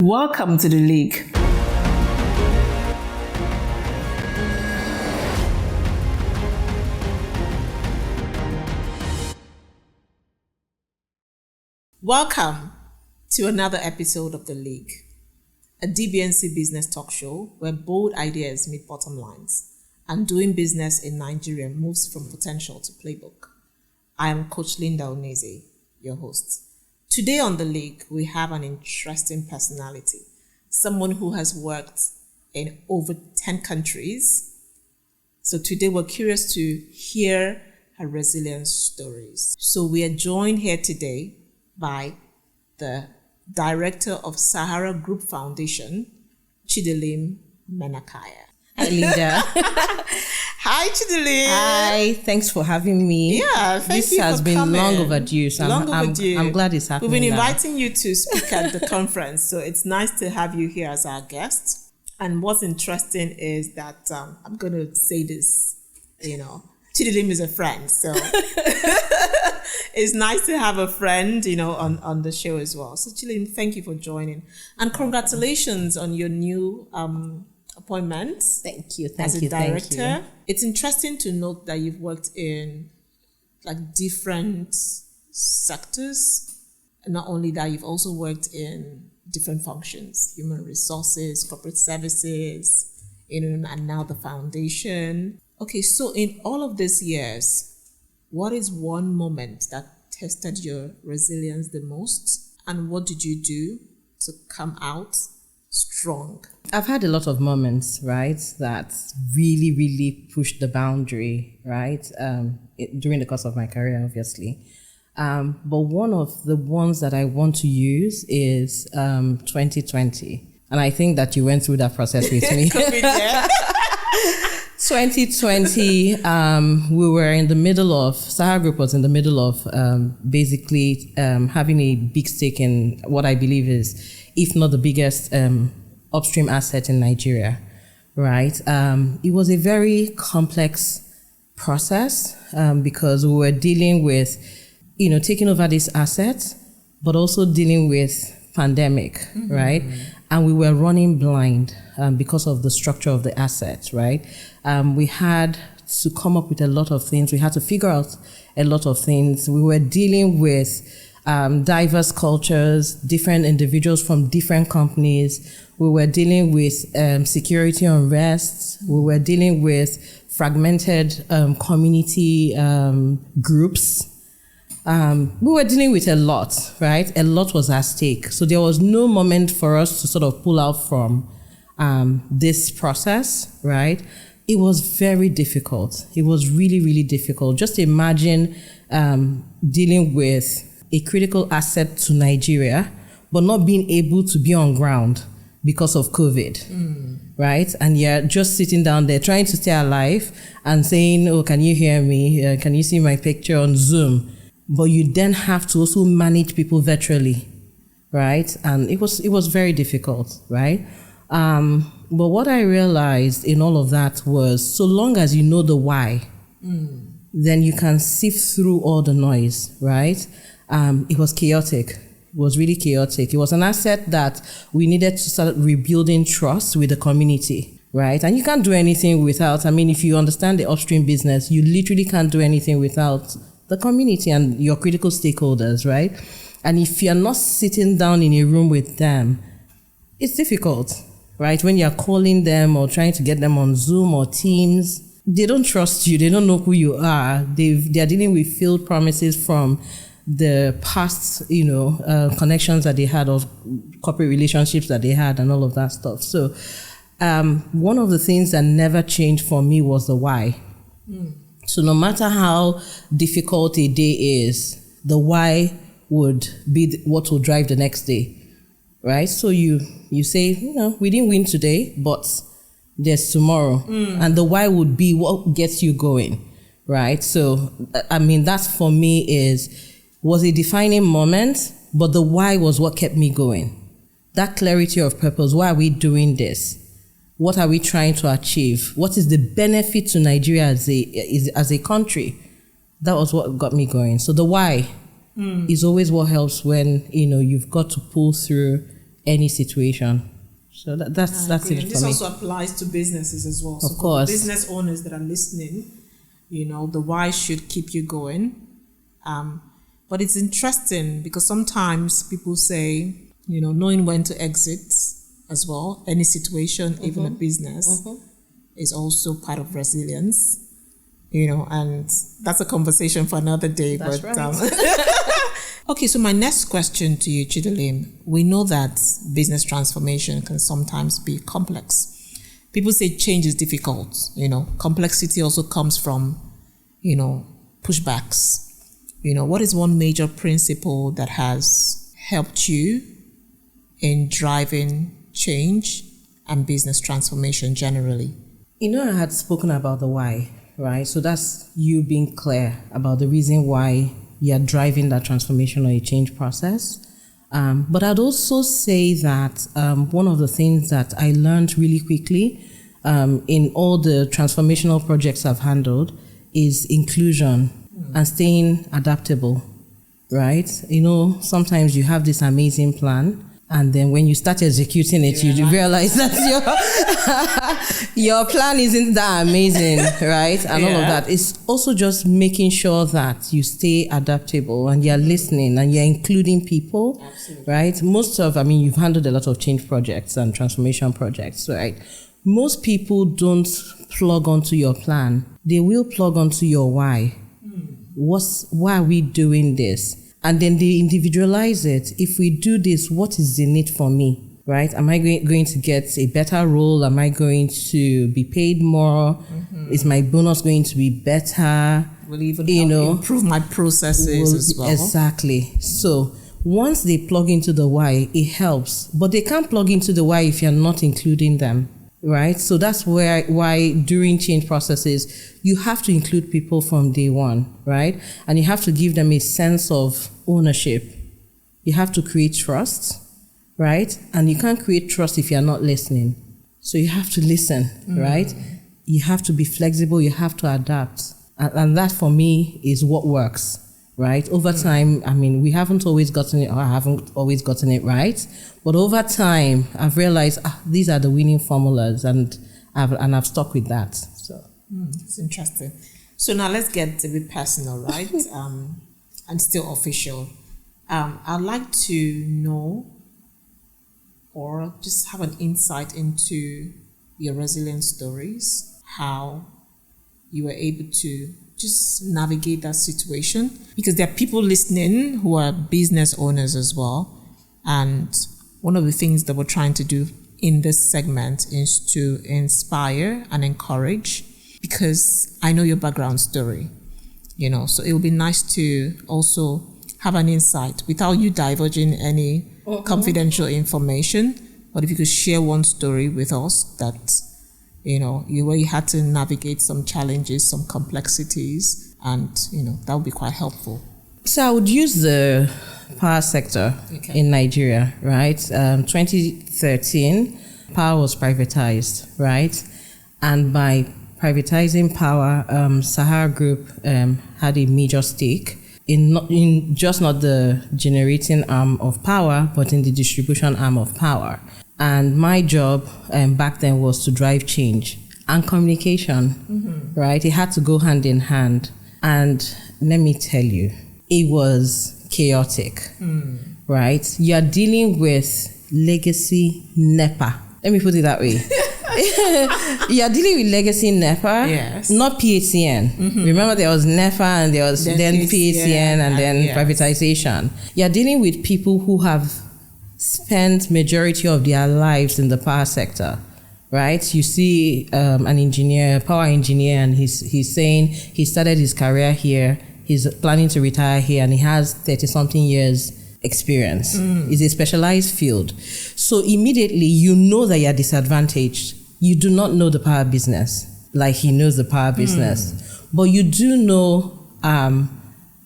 Welcome to the League. Welcome to another episode of the League, a DBNC business talk show where bold ideas meet bottom lines and doing business in Nigeria moves from potential to playbook. I am Coach Linda Oneze, your host. Today on the League, we have an interesting personality, someone who has worked in over 10 countries. So today we're curious to hear her resilience stories. So we are joined here today by the director of Sahara Group Foundation, Chidilim Menakaya. Hi, Linda. Hi, Chidilim. Hi, thanks for having me. Yeah, this has been long overdue, so I'm glad it's happening. We've been inviting you to speak at the conference, so it's nice to have you here as our guest. And what's interesting is that I'm going to say this, Chidilim is a friend, so it's nice to have a friend, on the show as well. So Chidilim, thank you for joining, and congratulations on your new appointment. Thank you. As a director. It's interesting to note that you've worked in different sectors. And not only that, you've also worked in different functions, human resources, corporate services, and now the foundation. Okay, so in all of these years, what is one moment that tested your resilience the most? And what did you do to come out strong? I've had a lot of moments, right, that really, really pushed the boundary, right, during the course of my career, obviously. But one of the ones that I want to use is 2020. And I think that you went through that process with me. 2020, we were in the middle of, Sahara Group was in the middle of basically having a big stake in what I believe is, if not the biggest upstream asset in Nigeria, right? It was a very complex process because we were dealing with, taking over this asset, but also dealing with pandemic, right? And we were running blind because of the structure of the asset, right? We had to come up with a lot of things. We had to figure out a lot of things. We were dealing with diverse cultures, different individuals from different companies. We were dealing with security unrest. We were dealing with fragmented community groups. We were dealing with a lot, right? A lot was at stake. So there was no moment for us to sort of pull out from this process, right? It was very difficult. It was really, really difficult. Just imagine dealing with a critical asset to Nigeria, but not being able to be on ground because of COVID, right? And you're just sitting down there trying to stay alive and saying, oh, can you hear me? Can you see my picture on Zoom? But you then have to also manage people virtually, right? And it was very difficult, right? But what I realized in all of that was, so long as you know the why, then you can sift through all the noise, right? It was chaotic. It was really chaotic. It was an asset that we needed to start rebuilding trust with the community, right? And you can't do anything without, if you understand the upstream business, you literally can't do anything without the community and your critical stakeholders, right? And if you're not sitting down in a room with them, it's difficult, right? When you're calling them or trying to get them on Zoom or Teams, they don't trust you. They don't know who you are. They're dealing with failed promises from the past, connections that they had or corporate relationships that they had and all of that stuff. So one of the things that never changed for me was the why. So no matter how difficult a day is, the why would be what will drive the next day, right? So you say, we didn't win today, but there's tomorrow. And the why would be what gets you going, right? So, that for me was a defining moment, but the why was what kept me going. That clarity of purpose. Why are we doing this? What are we trying to achieve? What is the benefit to Nigeria as a country? That was what got me going. So the why is always what helps when, you've got to pull through any situation. So that's it for me. This also applies to businesses as well. So of course. For business owners that are listening, the why should keep you going. But it's interesting because sometimes people say, knowing when to exit as well, any situation, even a business, is also part of resilience. And that's a conversation for another day. That's right. Okay, so my next question to you, Chidilim. We know that business transformation can sometimes be complex. People say change is difficult. Complexity also comes from, pushbacks. What is one major principle that has helped you in driving change and business transformation generally? I had spoken about the why, right? So that's you being clear about the reason why you're driving that transformation or a change process. But I'd also say that one of the things that I learned really quickly in all the transformational projects I've handled is inclusion and staying adaptable, right? Sometimes you have this amazing plan, and then when you start executing it, you realize that your plan isn't that amazing, right? And all of that. It's also just making sure that you stay adaptable and you're listening and you're including people. Absolutely. Right? You've handled a lot of change projects and transformation projects, right? Most people don't plug onto your plan. They will plug onto your why. Why are we doing this? And then they individualize it. If we do this, what is in it for me? Right? Am I going to get a better role? Am I going to be paid more? Is my bonus going to be better? Will even improve my processes as well? Exactly. So once they plug into the why, it helps. But they can't plug into the why if you're not including them. Right? So that's why during change processes, you have to include people from day one, right? And you have to give them a sense of ownership. You have to create trust, right? And you can't create trust if you're not listening. So you have to listen, right? You have to be flexible. You have to adapt. And that for me is what works. Right? Over time, we haven't always gotten it, or I haven't always gotten it right. But over time, I've realized these are the winning formulas, and I've stuck with that. So it's interesting. So now let's get a bit personal, right? And still official. I'd like to know, or just have an insight into your resilience stories, how you were able to just navigate that situation, because there are people listening who are business owners as well. And one of the things that we're trying to do in this segment is to inspire and encourage, because I know your background story, so it would be nice to also have an insight without you divulging any confidential information. But if you could share one story with us that where you had to navigate some challenges, some complexities, and, that would be quite helpful. So I would use the power sector in Nigeria, right? 2013, power was privatized, right? And by privatizing power, Sahara Group had a major stake in just not the generating arm of power, but in the distribution arm of power. And my job back then was to drive change and communication, right? It had to go hand in hand. And let me tell you, it was chaotic, right? You're dealing with legacy NEPA. Let me put it that way. You're dealing with legacy NEPA, yes, not PATN. Remember, there was NEPA and there was then PATN and then privatization. You're dealing with people who have spent majority of their lives in the power sector, right? You see an engineer, power engineer, and he's saying he started his career here, he's planning to retire here, and he has 30-something years experience. It's a specialized field. So immediately you know that you're disadvantaged. You do not know the power business like he knows the power business. But you do know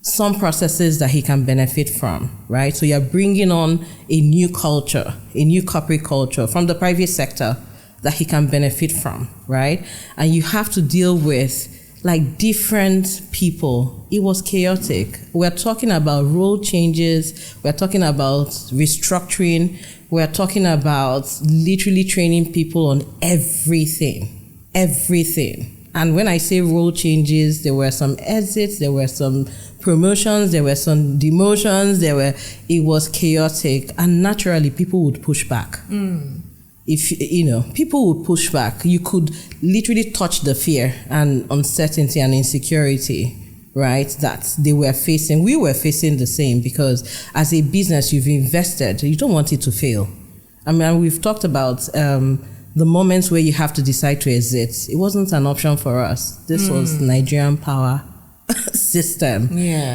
some processes that he can benefit from, right? So you're bringing on a new culture, a new corporate culture from the private sector that he can benefit from, right? And you have to deal with like different people. It was chaotic. We're talking about role changes. We're talking about restructuring. We're talking about literally training people on everything. Everything. And when I say role changes, there were some exits, there were some promotions, there were some demotions, it was chaotic. And naturally, people would push back. If people would push back, you could literally touch the fear and uncertainty and insecurity, right, that they were facing. We were facing the same, because as a business, you've invested, you don't want it to fail. I mean, we've talked about the moments where you have to decide to exit. It wasn't an option for us. This was Nigerian power system,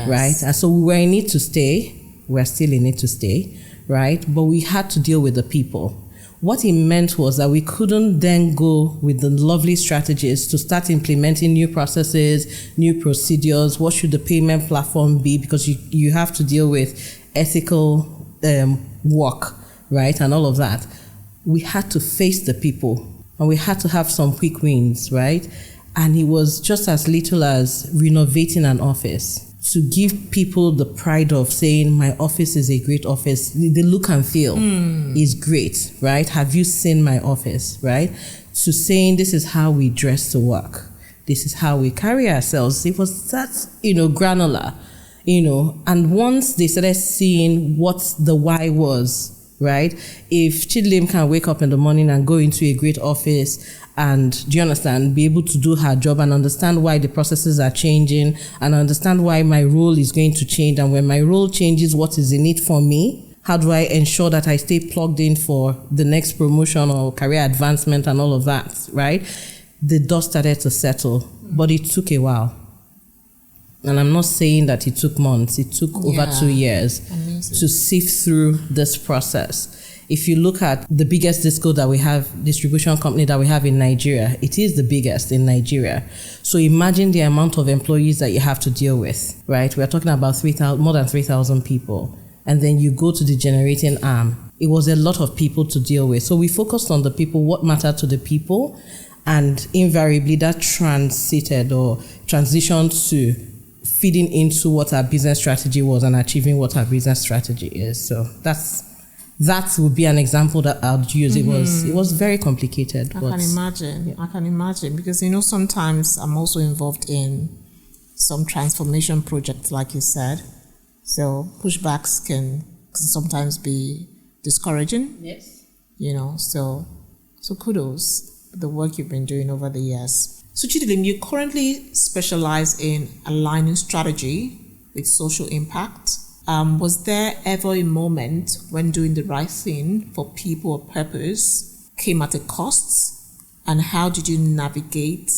right? And so we were in it to stay. We're still in it to stay, right? But we had to deal with the people. What it meant was that we couldn't then go with the lovely strategies to start implementing new processes, new procedures. What should the payment platform be? Because you have to deal with ethical work, right? And all of that. We had to face the people, and we had to have some quick wins, right? And it was just as little as renovating an office, to give people the pride of saying, my office is a great office. The look and feel is great, right? Have you seen my office, right? To saying, this is how we dress to work. This is how we carry ourselves. It was that, granular, and once they started seeing what the why was, right? If Chidilim can wake up in the morning and go into a great office and, do you understand, be able to do her job and understand why the processes are changing and understand why my role is going to change, and when my role changes, what is in it for me? How do I ensure that I stay plugged in for the next promotion or career advancement and all of that, right? The dust started to settle, but it took a while. And I'm not saying that it took months. It took over 2 years to sift through this process. If you look at the biggest distribution company that we have in Nigeria, it is the biggest in Nigeria. So imagine the amount of employees that you have to deal with, right? We're talking about more than 3,000 people. And then you go to the generating arm. It was a lot of people to deal with. So we focused on the people, what mattered to the people, and invariably that transitioned to feeding into what our business strategy was and achieving what our business strategy is. So that would be an example that I would use. It was very complicated. I can imagine because sometimes I'm also involved in some transformation projects, like you said. So pushbacks can sometimes be discouraging. Yes. So kudos for the work you've been doing over the years. So Chidilim, you currently specialize in aligning strategy with social impact. Was there ever a moment when doing the right thing for people or purpose came at a cost? And how did you navigate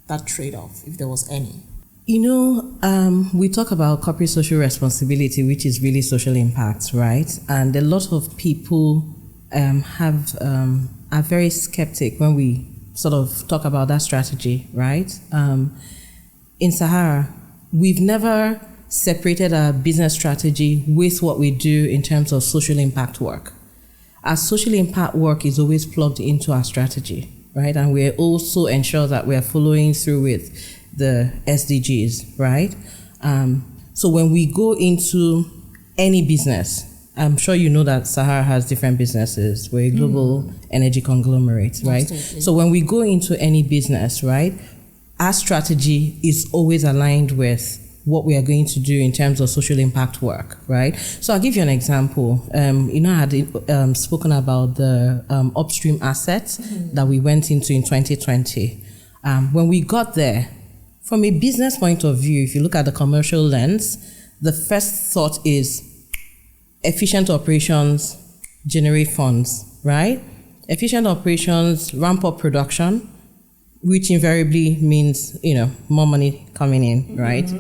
that trade-off, if there was any? We talk about corporate social responsibility, which is really social impact, right? And a lot of people are very skeptic when we sort of talk about that strategy, right? In Sahara, we've never separated our business strategy with what we do in terms of social impact work. Our social impact work is always plugged into our strategy, right? And we also ensure that we are following through with the SDGs, right? So when we go into any business, I'm sure you know that Sahara has different businesses. We're a global energy conglomerate, right? Absolutely. So when we go into any business, right, our strategy is always aligned with what we are going to do in terms of social impact work, right? So I'll give you an example. I had spoken about the upstream assets that we went into in 2020. When we got there, from a business point of view, if you look at the commercial lens, the first thought is efficient operations generate funds, right? Efficient operations ramp up production, which invariably means, more money coming in, right?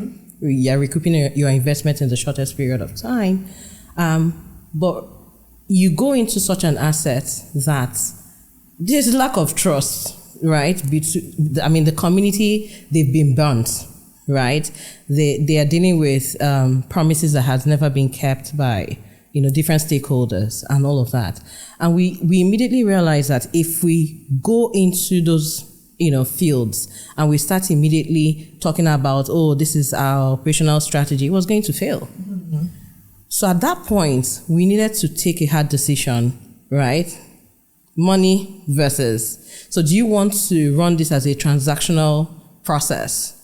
You're recouping your investment in the shortest period of time. But you go into such an asset that there's lack of trust, right? The community, they've been burnt, right? They are dealing with promises that has never been kept by different stakeholders and all of that. And we immediately realized that if we go into those fields, and we start immediately talking about, oh, this is our operational strategy, it was going to fail. Mm-hmm. So at that point, we needed to take a hard decision, right? Money versus. So do you want to run this as a transactional process?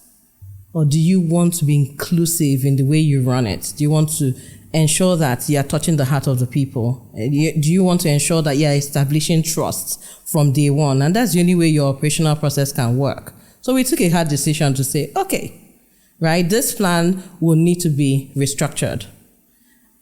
Or do you want to be inclusive in the way you run it? Do you want to ensure that you are touching the heart of the people? Do you want to ensure that you are establishing trust from day one? And that's the only way your operational process can work. So we took a hard decision to say, okay, right, this plan will need to be restructured.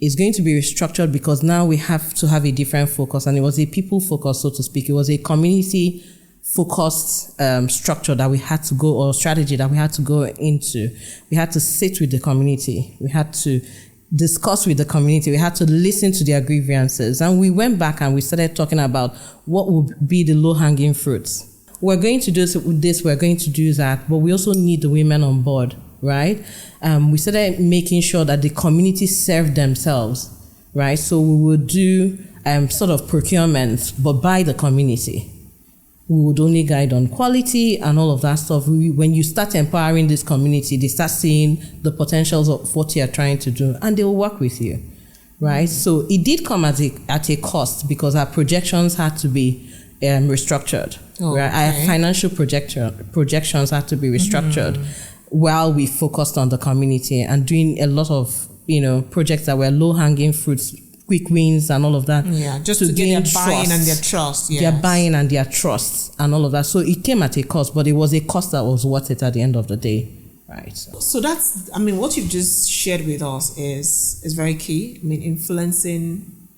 It's going to be restructured because now we have to have a different focus. And it was a people focus, so to speak. It was a community focused structure that we had to go, or strategy that we had to go into. We had to sit with the community. We had to discuss with the community. We had to listen to their grievances. And we went back and we started talking about what would be the low-hanging fruits. We're going to do this, we're going to do that, but we also need the women on board, right? We started making sure that the community served themselves, right? So we would do sort of procurement, but by the community. We would only guide on quality and all of that stuff. When you start empowering this community, they start seeing the potentials of what you're trying to do, and they will work with you, right? So it did come at a cost because our projections had to be restructured. Oh, right? Okay. Our financial projections had to be restructured while we focused on the community and doing a lot of projects that were low-hanging fruits, quick wins and all of that. Yeah, just to get their buy-in and their trust. Yes. Their buy-in and their trust and all of that. So it came at a cost, but it was a cost that was worth it at the end of the day. Right. So that's, what you've just shared with us is very key. Influencing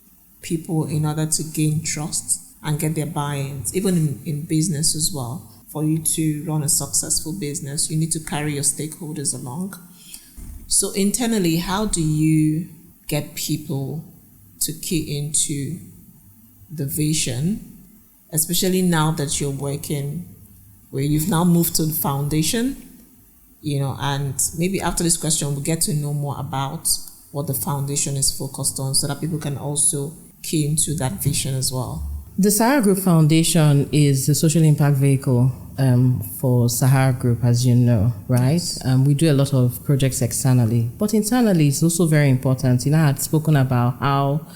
people in order to gain trust and get their buy-ins, even in business as well. For you to run a successful business, you need to carry your stakeholders along. So internally, how do you get people to key into the vision, especially now that you're working, where you've now moved to the foundation, and maybe after this question, we'll get to know more about what the foundation is focused on so that people can also key into that vision as well. The Sahara Group Foundation is the social impact vehicle for Sahara Group, as you know, right? We do a lot of projects externally, but internally it's also very important. I had spoken about how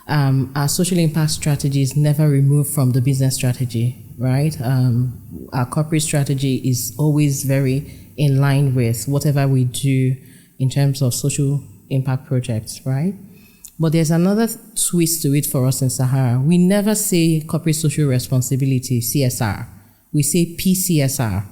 our social impact strategy is never removed from the business strategy, right? Our corporate strategy is always very in line with whatever we do in terms of social impact projects, right? But there's another twist to it for us in Sahara. We never say corporate social responsibility, CSR. We say PCSR.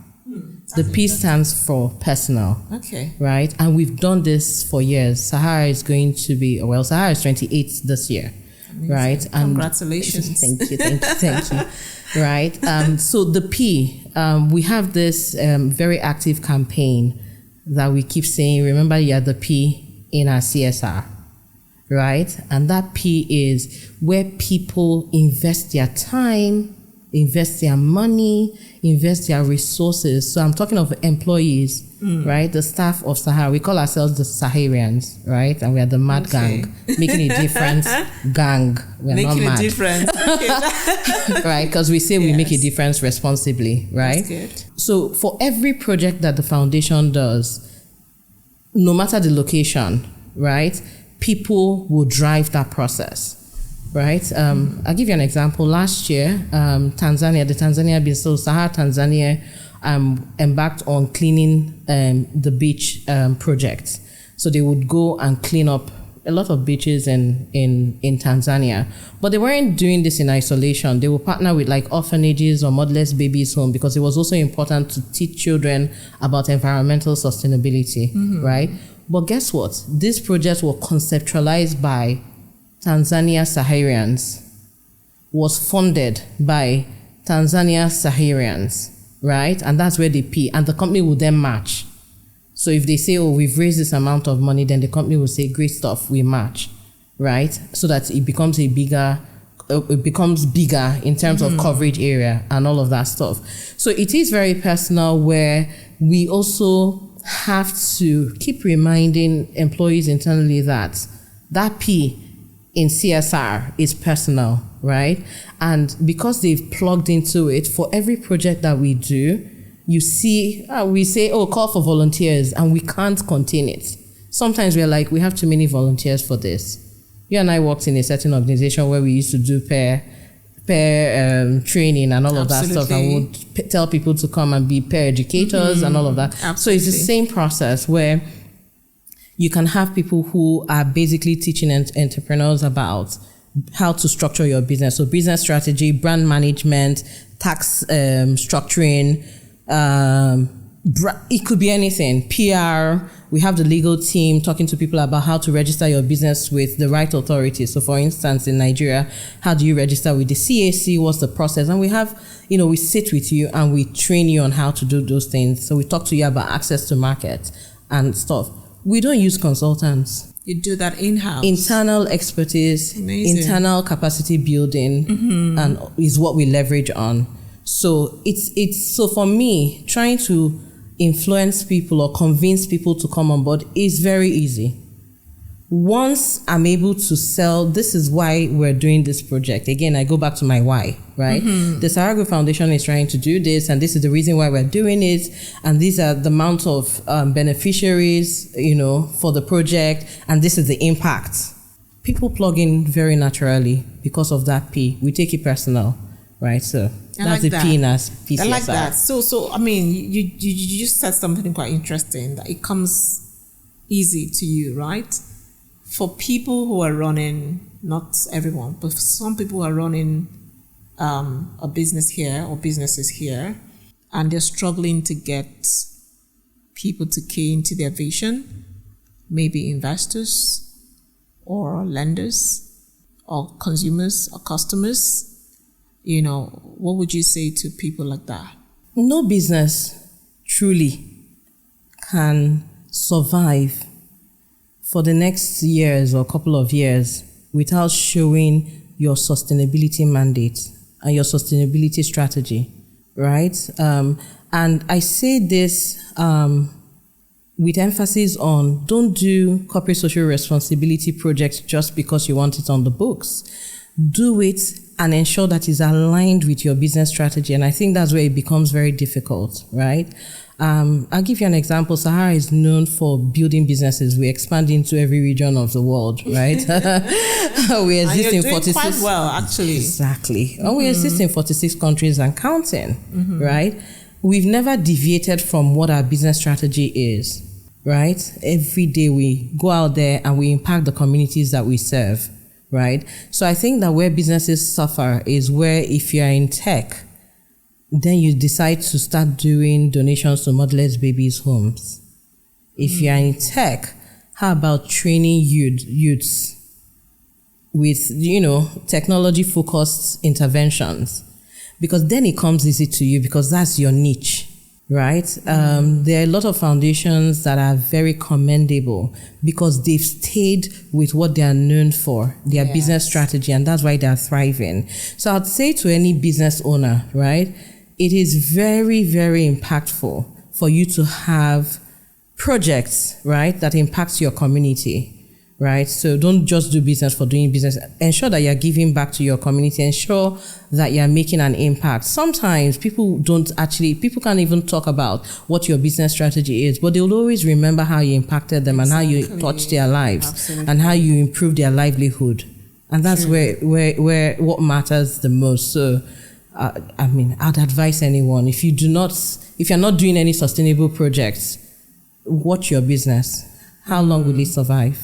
The P stands for personal. Okay. Right? And we've done this for years. Sahara is going to be, Sahara is 28 this year. Amazing. Right? And congratulations. Thank you. Right? So the P, we have this very active campaign that we keep saying, remember you're the P in our CSR. Right? And that P is where people invest their time, invest their money, invest their resources. So I'm talking of employees, right? The staff of Sahara. We call ourselves the Saharians, right? And we are the mad gang, making a difference gang. We're making not mad. a difference. Right? Because we say we make a difference responsibly, right? That's good. So for every project that the foundation does, no matter the location, right? People will drive that process. Right? I'll give you an example. Last year, Tanzania, the Tanzania business, so Sahara Tanzania embarked on cleaning the beach project. So they would go and clean up a lot of beaches in Tanzania. But they weren't doing this in isolation. They would partner with like orphanages or motherless babies home because it was also important to teach children about environmental sustainability, right? But guess what? This project was conceptualized by Tanzania Saharians, was funded by Tanzania Saharians, right? And that's where they P, and the company will then match. So if they say, oh, we've raised this amount of money, then the company will say, great stuff, we match, right? So that it becomes bigger in terms of coverage area and all of that stuff. So it is very personal, where we also have to keep reminding employees internally that P in CSR is personal, right? And because they've plugged into it, for every project that we do, you see, we say, oh, call for volunteers, and we can't contain it. Sometimes we're like, we have too many volunteers for this. You and I worked in a certain organization where we used to do pair training and all of that stuff, and would tell people to come and be peer educators and all of that. Absolutely. So it's the same process where you can have people who are basically teaching entrepreneurs about how to structure your business. So business strategy, brand management, tax structuring, it could be anything, PR. We have the legal team talking to people about how to register your business with the right authorities. So for instance, in Nigeria, how do you register with the CAC? What's the process? And we have, we sit with you and we train you on how to do those things. So we talk to you about access to market and stuff. We don't use consultants. You do that in-house. Internal expertise, Amazing. Internal capacity building, and is what we leverage on. So so for me, trying to influence people or convince people to come on board is very easy. Once I'm able to sell, this is why we're doing this project. Again, I go back to my why, right? The Sahara Group Foundation is trying to do this, and this is the reason why we're doing it. And these are the amount of beneficiaries, for the project, and this is the impact. People plug in very naturally because of that P. We take it personal, right? So that's the P in us. I like that. So I mean, you just said something quite interesting, that it comes easy to you, right? For people who are running, not everyone, but for some people who are running a business here or businesses here, and they're struggling to get people to key into their vision, maybe investors or lenders or consumers or customers, what would you say to people like that? No business truly can survive for the next years or couple of years without showing your sustainability mandate and your sustainability strategy, right? And I say this with emphasis on, don't do corporate social responsibility projects just because you want it on the books. Do it and ensure that it's aligned with your business strategy. And I think that's where it becomes very difficult, right? I'll give you an example. Sahara is known for building businesses. We expand into every region of the world, right? We exist in 46. Quite well, actually. Exactly. And we exist in 46 countries and counting, right? We've never deviated from what our business strategy is, right? Every day we go out there and we impact the communities that we serve, right? So I think that where businesses suffer is where, if you're in tech, then you decide to start doing donations to motherless babies' homes. If you're in tech, how about training youths with, technology-focused interventions? Because then it comes easy to you because that's your niche, right? There are a lot of foundations that are very commendable because they've stayed with what they are known for, their business strategy, and that's why they're thriving. So I'd say to any business owner, right, it is very, very impactful for you to have projects, right, that impacts your community, right? So don't just do business for doing business. Ensure that you're giving back to your community. Ensure that you're making an impact. Sometimes people can't even talk about what your business strategy is, but they'll always remember how you impacted them and how you touched their lives and how you improved their livelihood. And that's where what matters the most. So I'd advise anyone, if you're not doing any sustainable projects, watch your business. How long will it survive?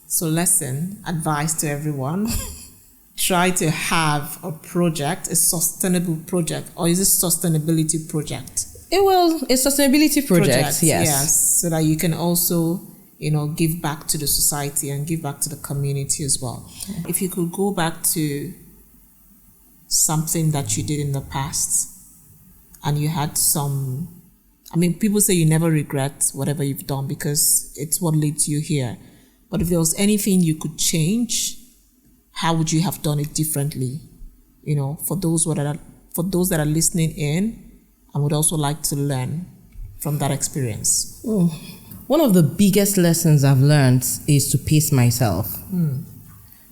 So advice to everyone, try to have a project, a sustainable project, or is it sustainability project? A sustainability project, yes. So that you can also, give back to the society and give back to the community as well. If you could go back to something that you did in the past and you had people say you never regret whatever you've done because it's what leads you here. But if there was anything you could change, how would you have done it differently? For those that are listening in and would also like to learn from that experience. one of the biggest lessons I've learned is to pace myself.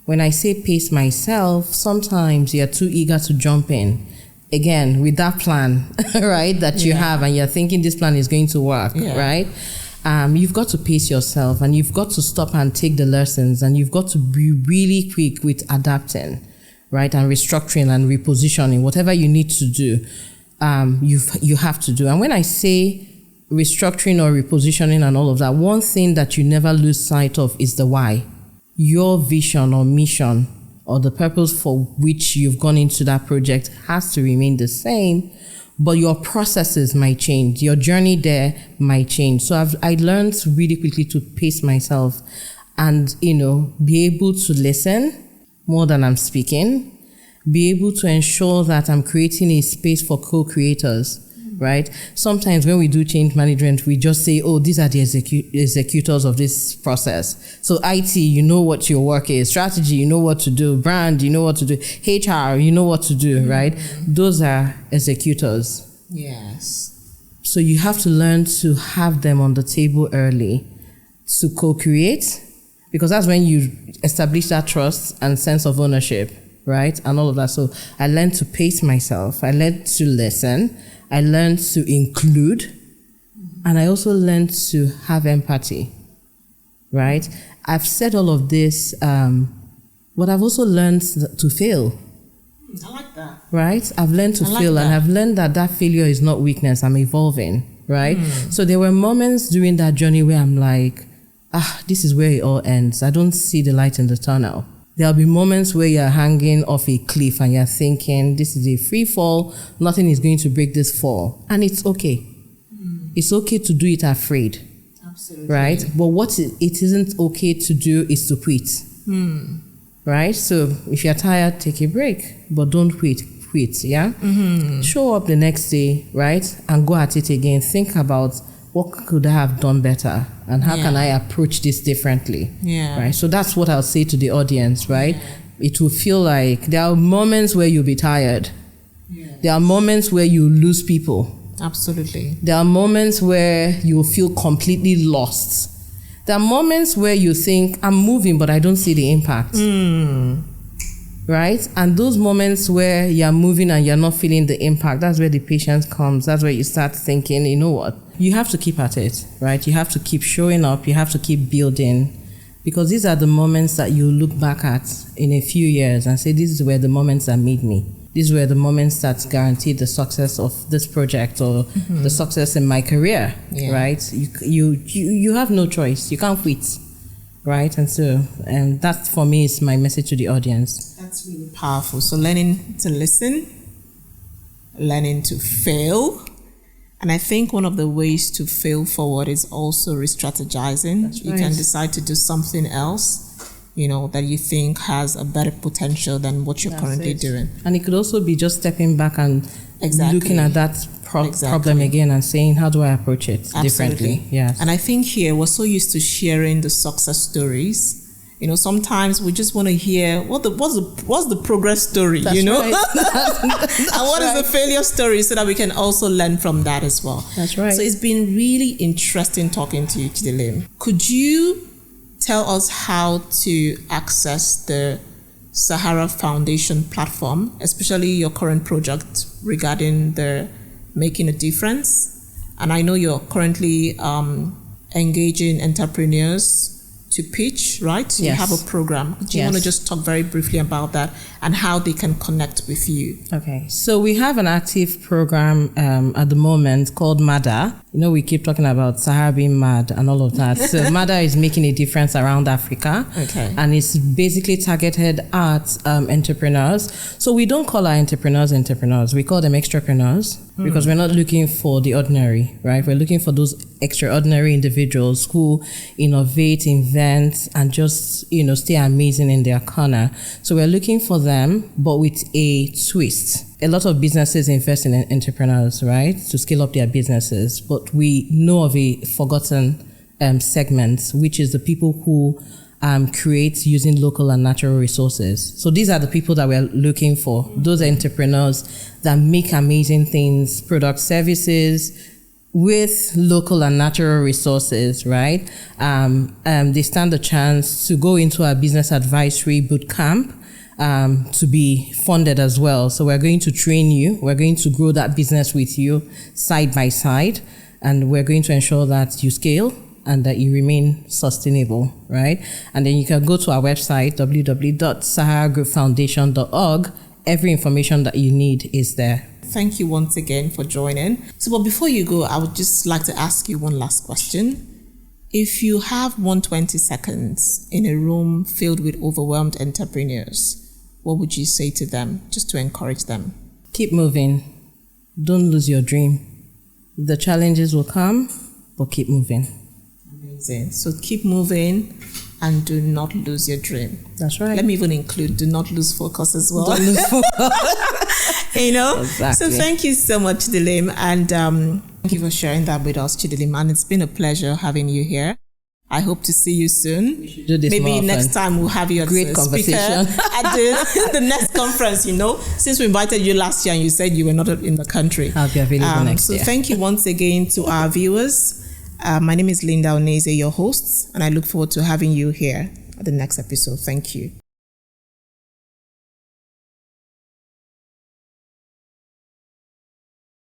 When I say pace myself, sometimes you're too eager to jump in. Again, with that plan, right, that you have, and you're thinking this plan is going to work, right? You've got to pace yourself, and you've got to stop and take the lessons, and you've got to be really quick with adapting, right, and restructuring and repositioning, whatever you need to do, you have to do. And when I say restructuring or repositioning and all of that, one thing that you never lose sight of is the why. Your vision or mission or the purpose for which you've gone into that project has to remain the same, but your processes might change. Your journey there might change. So I learned really quickly to pace myself and, be able to listen more than I'm speaking, be able to ensure that I'm creating a space for co-creators. Right? Sometimes when we do change management, we just say, oh, these are the executors of this process. So IT, you know what your work is. Strategy, you know what to do. Brand, you know what to do. HR, you know what to do, right? Those are executors. Yes. So you have to learn to have them on the table early to co-create, because that's when you establish that trust and sense of ownership, right? And all of that. So I learned to pace myself. I learned to listen. I learned to include, and I also learned to have empathy, right? I've said all of this, but I've also learned to fail. I like that. Right? I've learned to fail, and I've learned that failure is not weakness. I'm evolving, right? So there were moments during that journey where I'm like, this is where it all ends. I don't see the light in the tunnel. There'll be moments where you're hanging off a cliff and you're thinking, this is a free fall, nothing is going to break this fall. And it's okay. It's okay to do it afraid. Absolutely. Right? But what it isn't okay to do is to quit. Right? So if you're tired, take a break, but don't quit, yeah? Show up the next day, right? And go at it again. Think about, what could I have done better? And how can I approach this differently? Right. So that's what I'll say to the audience, right? It will feel like there are moments where you'll be tired. There are moments where you lose people. Absolutely. There are moments where you'll feel completely lost. There are moments where you think, I'm moving, but I don't see the impact. Right? And those moments where you're moving and you're not feeling the impact, that's where the patience comes. That's where you start thinking, you know what? You have to keep at it, right? You have to keep showing up. You have to keep building, because these are the moments that you look back at in a few years and say, these were the moments that made me. These were the moments that guaranteed the success of this project or the success in my career, right? You have no choice. You can't quit. Right? And so, that for me is my message to the audience. That's really powerful. So learning to listen, learning to fail. And I think one of the ways to fail forward is also re-strategizing. That's right. You can decide to do something else, that you think has a better potential than what you're currently doing. And it could also be just stepping back and looking at that problem again and saying, how do I approach it differently? Yes. And I think here we're so used to sharing the success stories. Sometimes we just want to hear what's the progress story, That's right. and what is the failure story, so that we can also learn from that as well. That's right. So it's been really interesting talking to you, Chidilim. Could you tell us how to access the Sahara Foundation platform, especially your current project regarding the Making a Difference? And I know you're currently engaging entrepreneurs to pitch, right? Yes. You have a program. Do you want to just talk very briefly about that and how they can connect with you? Okay. So we have an active program at the moment called MADA. We keep talking about Sahara being mad and all of that. So MADA is making a difference around Africa. Okay. And it's basically targeted at entrepreneurs. So we don't call our entrepreneurs. We call them extrapreneurs, because we're not looking for the ordinary, right? We're looking for those extraordinary individuals who innovate, invent, and just, stay amazing in their corner. So we're looking for them, but with a twist. A lot of businesses invest in entrepreneurs, right, to scale up their businesses. But we know of a forgotten segment, which is the people who create using local and natural resources. So these are the people that we're looking for. Those entrepreneurs that make amazing things, products, services, with local and natural resources, right? They stand a chance to go into our business advisory bootcamp to be funded as well. So we're going to train you. We're going to grow that business with you side by side. And we're going to ensure that you scale and that you remain sustainable, right? And then you can go to our website, www.saharagroupfoundation.org. Every information that you need is there. Thank you once again for joining. So, but before you go, I would just like to ask you one last question. If you have 120 seconds in a room filled with overwhelmed entrepreneurs, what would you say to them, just to encourage them? Keep moving. Don't lose your dream. The challenges will come, but keep moving. Amazing. So keep moving and do not lose your dream. That's right. Let me even include do not lose focus as well. Don't lose focus. Exactly. So thank you so much, Chidilim, and thank you for sharing that with us, Chidilim. And it's been a pleasure having you here. I hope to see you soon. We should do this Maybe more next often. time we'll have you as Great a conversation speaker at the next conference, Since we invited you last year and you said you were not in the country. I'll be available next year. So thank you once again to our viewers. My name is Linda Oneze, your host, and I look forward to having you here at the next episode. Thank you.